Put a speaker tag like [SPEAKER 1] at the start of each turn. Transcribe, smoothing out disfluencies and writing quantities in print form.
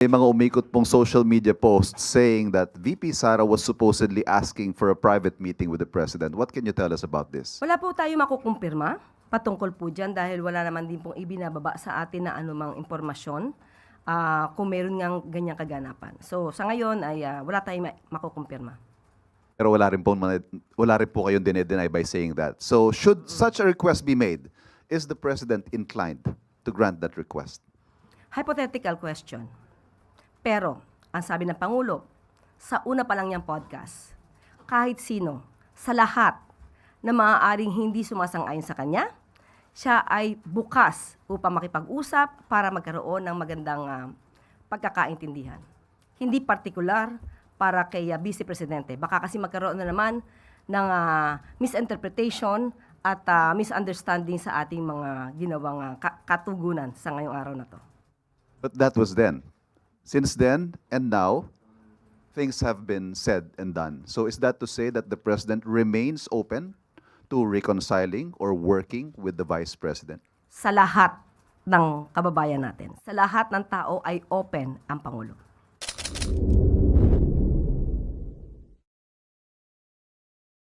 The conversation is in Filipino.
[SPEAKER 1] May mga umikot pong social media posts saying that VP Sara was supposedly asking for a private meeting with the President. What can you tell us about this?
[SPEAKER 2] Wala po tayo makukumpirma patungkol po dyan dahil wala naman din pong ibinababa sa atin na anumang impormasyon kung meron ngang ganyang kaganapan. So sa ngayon ay wala tayong makukumpirma.
[SPEAKER 1] Pero wala rin po kayong dinedeny by saying that. So should such a request be made, is the President inclined to grant that request?
[SPEAKER 2] Hypothetical question. Pero, ang sabi ng Pangulo, sa una pa lang niyang podcast, kahit sino, sa lahat na maaaring hindi sumasang-ayon sa kanya, siya ay bukas upang makipag-usap para magkaroon ng magandang pagkakaintindihan. Hindi partikular para kay Vice Presidente. Baka kasi magkaroon na naman ng misinterpretation at misunderstanding sa ating mga ginawang katugunan sa ngayong araw na to.
[SPEAKER 1] But that was then. Since then and now, things have been said and done. So is that to say that the President remains open to reconciling or working with the Vice President?
[SPEAKER 2] Sa lahat ng kababayan natin, sa lahat ng tao ay open ang Pangulo.